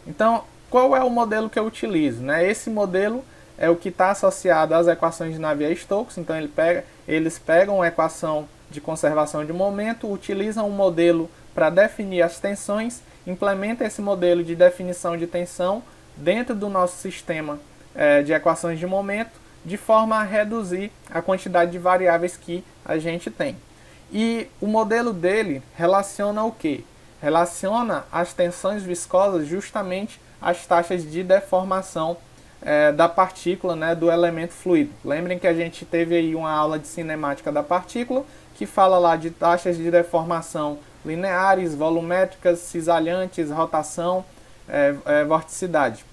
Então, qual é o modelo que eu utilizo? Né? Esse modelo é o que está associado às equações de Navier-Stokes. Então, eles pegam a equação de conservação de momento, utilizam um modelo para definir as tensões, implementam esse modelo de definição de tensão dentro do nosso sistema de equações de momento, de forma a reduzir a quantidade de variáveis que a gente tem. E o modelo dele relaciona o quê? Relaciona as tensões viscosas justamente às taxas de deformação da partícula, né, do elemento fluido. Lembrem que a gente teve aí uma aula de cinemática da partícula, que fala lá de taxas de deformação lineares, volumétricas, cisalhantes, rotação, vorticidade.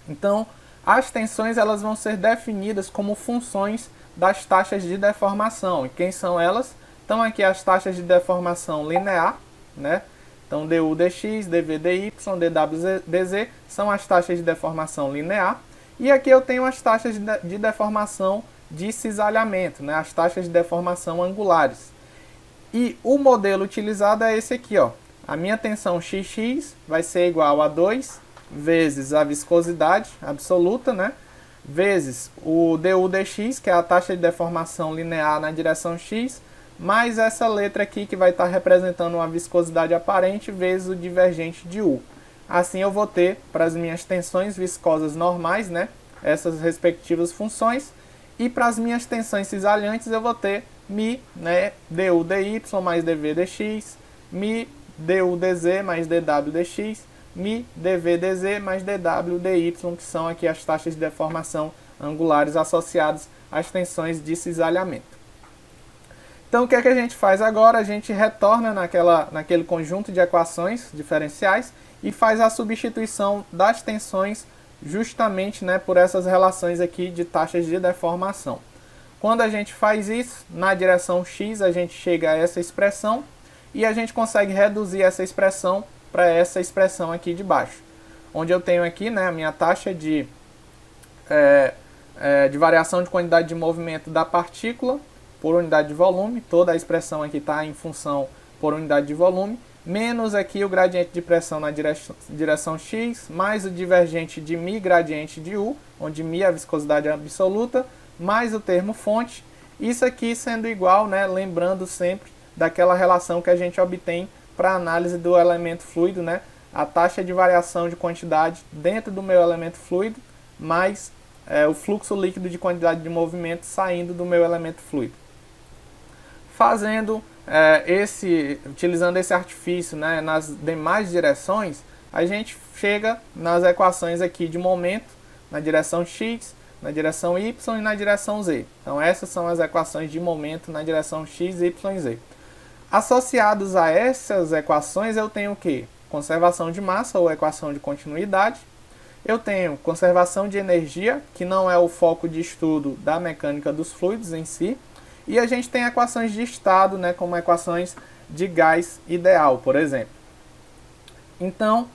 Então, as tensões elas vão ser definidas como funções das taxas de deformação. E quem são elas? Então, aqui as taxas de deformação linear, né? Então, du dx, dv dy, dw dz são as taxas de deformação linear. E aqui eu tenho as taxas de deformação de cisalhamento, né? As taxas de deformação angulares. E o modelo utilizado é esse aqui, ó. A minha tensão xx vai ser igual a 2 vezes a viscosidade absoluta, né? Vezes o du dx, que é a taxa de deformação linear na direção x, mais essa letra aqui que vai estar representando uma viscosidade aparente, vezes o divergente de U. Assim eu vou ter, para as minhas tensões viscosas normais, né, essas respectivas funções, e para as minhas tensões cisalhantes eu vou ter μ, né, du dy mais dv dx, μ du dz mais dw dx, μ dv dz mais dw dy, que são aqui as taxas de deformação angulares associadas às tensões de cisalhamento. Então, o que é que a gente faz agora? A gente retorna naquele conjunto de equações diferenciais e faz a substituição das tensões justamente, né, por essas relações aqui de taxas de deformação. Quando a gente faz isso, na direção x, a gente chega a essa expressão e a gente consegue reduzir essa expressão para essa expressão aqui de baixo. Onde eu tenho aqui, né, a minha taxa de variação de quantidade de movimento da partícula por unidade de volume, toda a expressão aqui está em função por unidade de volume, menos aqui o gradiente de pressão na direção x, mais o divergente de μ gradiente de U, onde μ é a viscosidade absoluta, mais o termo fonte, isso aqui sendo igual, né, lembrando sempre daquela relação que a gente obtém para a análise do elemento fluido, né, a taxa de variação de quantidade dentro do meu elemento fluido, mais o fluxo líquido de quantidade de movimento saindo do meu elemento fluido. Utilizando esse artifício, né, nas demais direções, a gente chega nas equações aqui de momento, na direção x, na direção y e na direção z. Então essas são as equações de momento na direção x, y e z. Associados a essas equações eu tenho o quê? Conservação de massa ou equação de continuidade. Eu tenho conservação de energia, que não é o foco de estudo da mecânica dos fluidos em si. E a gente tem equações de estado, né, como equações de gás ideal, por exemplo. Então,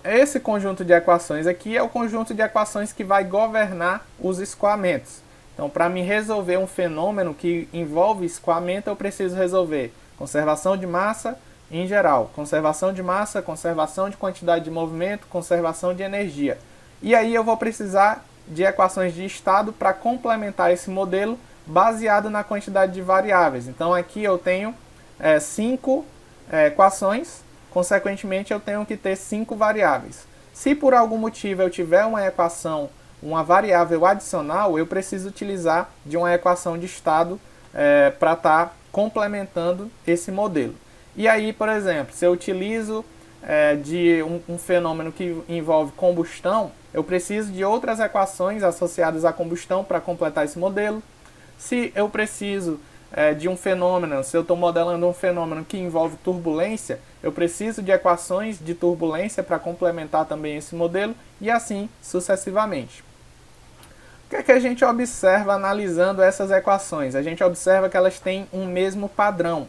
esse conjunto de equações aqui é o conjunto de equações que vai governar os escoamentos. Então, para me resolver um fenômeno que envolve escoamento, eu preciso resolver conservação de massa em geral, conservação de massa, conservação de quantidade de movimento, conservação de energia. E aí eu vou precisar de equações de estado para complementar esse modelo baseado na quantidade de variáveis. Então aqui eu tenho 5 equações, consequentemente eu tenho que ter 5 variáveis. Se por algum motivo eu tiver uma equação, uma variável adicional, eu preciso utilizar de uma equação de estado para estar complementando esse modelo. E aí, por exemplo, se eu utilizo de um fenômeno que envolve combustão, eu preciso de outras equações associadas à combustão para completar esse modelo. Se eu preciso de um fenômeno, se eu estou modelando um fenômeno que envolve turbulência, eu preciso de equações de turbulência para complementar também esse modelo e assim sucessivamente. O que é que a gente observa analisando essas equações? A gente observa que elas têm um mesmo padrão.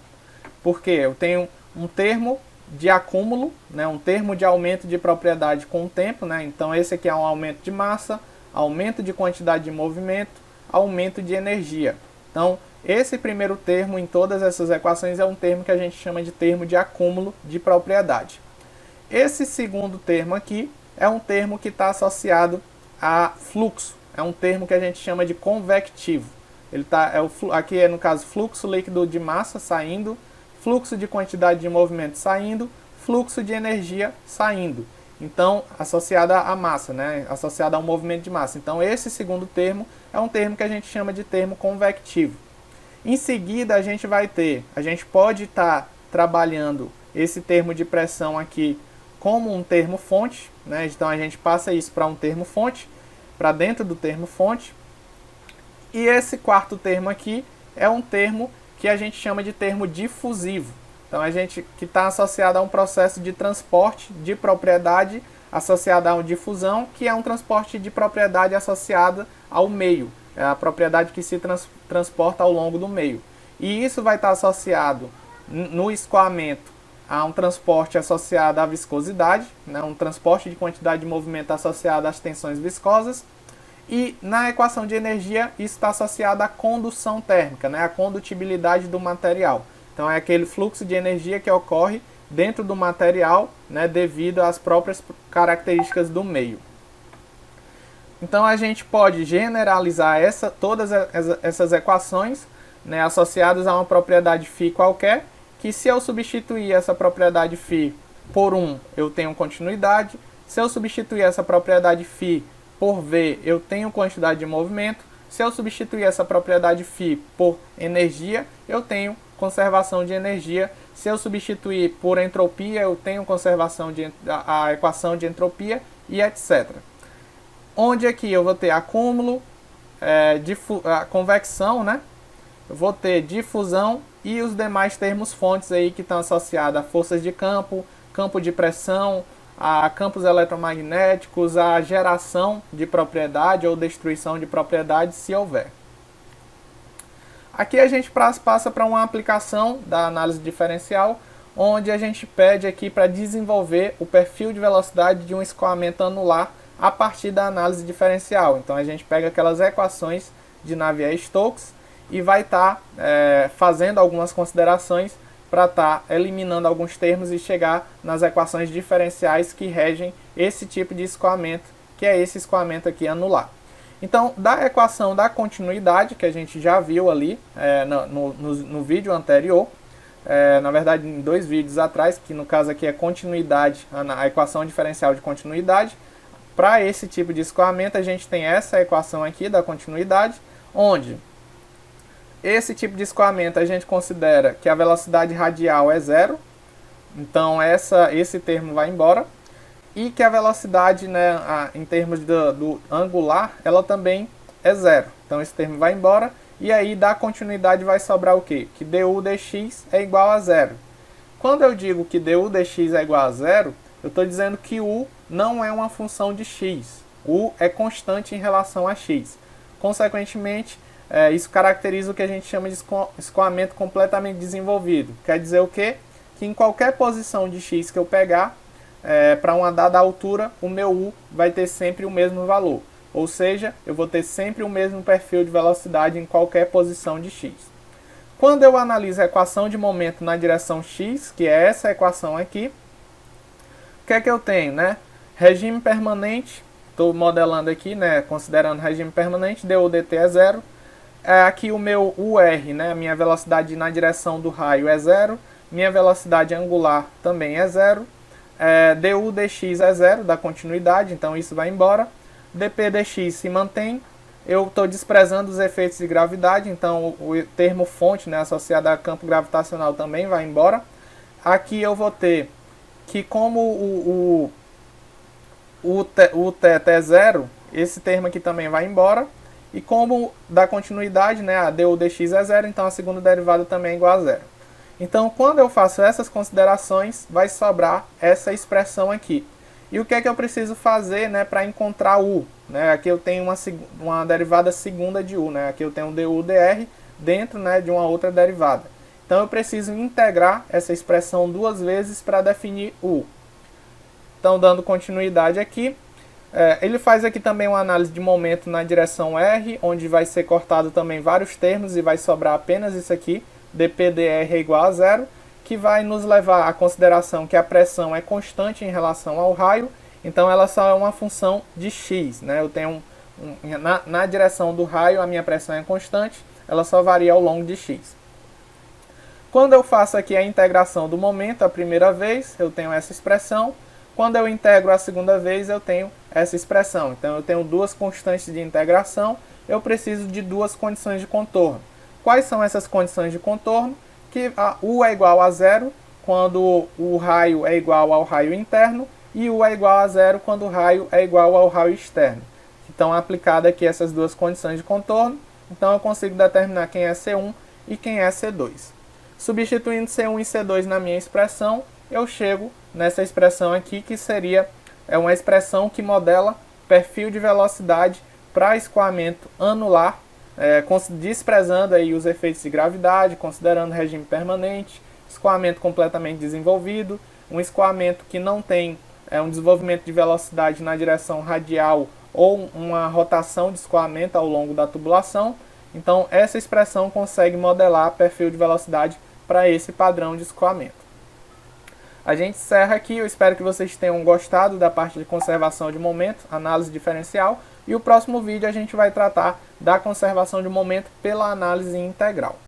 Porque eu tenho um termo de acúmulo, né, um termo de aumento de propriedade com o tempo, né, então esse aqui é um aumento de massa, aumento de quantidade de movimento, aumento de energia. Então, esse primeiro termo em todas essas equações é um termo que a gente chama de termo de acúmulo de propriedade. Esse segundo termo aqui é um termo que está associado a fluxo. É um termo que a gente chama de convectivo. Ele tá, aqui é, no caso, fluxo líquido de massa saindo, fluxo de quantidade de movimento saindo, fluxo de energia saindo. Então, associada à massa, né? Associada ao movimento de massa. Então, esse segundo termo é um termo que a gente chama de termo convectivo. Em seguida, a gente pode estar trabalhando esse termo de pressão aqui como um termo fonte, né? Então, a gente passa isso para um termo fonte, para dentro do termo fonte. E esse quarto termo aqui é um termo que a gente chama de termo difusivo. Então, que está associado a um processo de transporte de propriedade associado a uma difusão, que é um transporte de propriedade associada ao meio. É a propriedade que se transporta ao longo do meio. E isso vai estar associado no escoamento a um transporte associado à viscosidade, né? Um transporte de quantidade de movimento associado às tensões viscosas. E na equação de energia, isso está associado à condução térmica, né? A condutibilidade do material. Então é aquele fluxo de energia que ocorre dentro do material, né, devido às próprias características do meio. Então a gente pode generalizar todas essas equações, né, associadas a uma propriedade φ qualquer, que se eu substituir essa propriedade φ por 1, eu tenho continuidade. Se eu substituir essa propriedade φ por V, eu tenho quantidade de movimento. Se eu substituir essa propriedade φ por energia, eu tenho conservação de energia. Se eu substituir por entropia, eu tenho a equação de entropia e etc. Onde aqui eu vou ter acúmulo, a convecção, né? Eu vou ter difusão e os demais termos fontes aí que estão associados a forças de campo, campo de pressão, a campos eletromagnéticos, a geração de propriedade ou destruição de propriedade, se houver. Aqui a gente passa para uma aplicação da análise diferencial, onde a gente pede aqui para desenvolver o perfil de velocidade de um escoamento anular a partir da análise diferencial. Então a gente pega aquelas equações de Navier-Stokes e vai estar fazendo algumas considerações para estar eliminando alguns termos e chegar nas equações diferenciais que regem esse tipo de escoamento, que é esse escoamento aqui anular. Então, da equação da continuidade, que a gente já viu ali no vídeo anterior, na verdade em 2 vídeos atrás, que no caso aqui é continuidade, a equação diferencial de continuidade, para esse tipo de escoamento a gente tem essa equação aqui da continuidade, onde esse tipo de escoamento a gente considera que a velocidade radial é 0, então esse termo vai embora, e que a velocidade, né, em termos do angular, ela também é 0. Então esse termo vai embora, e aí da continuidade vai sobrar o quê? Que du dx é igual a 0. Quando eu digo que du dx é igual a 0, eu estou dizendo que u não é uma função de x. U é constante em relação a x. Consequentemente, isso caracteriza o que a gente chama de escoamento completamente desenvolvido. Quer dizer o quê? Que em qualquer posição de x que eu pegar, para uma dada altura, o meu u vai ter sempre o mesmo valor. Ou seja, eu vou ter sempre o mesmo perfil de velocidade em qualquer posição de x. Quando eu analiso a equação de momento na direção x, que é essa equação aqui, o que é que eu tenho, né? Regime permanente, estou modelando aqui, né, considerando regime permanente, du dt é 0. Aqui o meu UR, né, a minha velocidade na direção do raio é 0. Minha velocidade angular também é 0. Du dx é 0, da continuidade, então isso vai embora. Dp dx se mantém. Eu estou desprezando os efeitos de gravidade, então o termo fonte, né, associado a campo gravitacional também vai embora. Aqui eu vou ter que, como o θ é 0, esse termo aqui também vai embora. E como da continuidade, né, a du dx é 0, então a segunda derivada também é igual a 0. Então, quando eu faço essas considerações, vai sobrar essa expressão aqui. E o que é que eu preciso fazer, né, para encontrar u? Né? Aqui eu tenho uma derivada segunda de u. Né? Aqui eu tenho du dr dentro, né, de uma outra derivada. Então, eu preciso integrar essa expressão 2 vezes para definir u. Então, dando continuidade aqui, ele faz aqui também uma análise de momento na direção r, onde vai ser cortado também vários termos e vai sobrar apenas isso aqui. dp dr é igual a 0, que vai nos levar à consideração que a pressão é constante em relação ao raio, então ela só é uma função de x, né? Eu tenho na direção do raio a minha pressão é constante, ela só varia ao longo de x. Quando eu faço aqui a integração do momento a primeira vez, eu tenho essa expressão. Quando eu integro a segunda vez, eu tenho essa expressão. Então eu tenho duas constantes de integração, eu preciso de duas condições de contorno. Quais são essas condições de contorno? Que U é igual a zero quando o raio é igual ao raio interno e U é igual a zero quando o raio é igual ao raio externo. Então, aplicadas aqui essas duas condições de contorno, então eu consigo determinar quem é C1 e quem é C2. Substituindo C1 e C2 na minha expressão, eu chego nessa expressão aqui, que seria uma expressão que modela perfil de velocidade para escoamento anular, desprezando aí os efeitos de gravidade, considerando regime permanente, escoamento completamente desenvolvido, um escoamento que não tem um desenvolvimento de velocidade na direção radial ou uma rotação de escoamento ao longo da tubulação. Então essa expressão consegue modelar perfil de velocidade para esse padrão de escoamento. A gente encerra aqui, eu espero que vocês tenham gostado da parte de conservação de momento, análise diferencial, e o próximo vídeo a gente vai tratar da conservação de momento pela análise integral.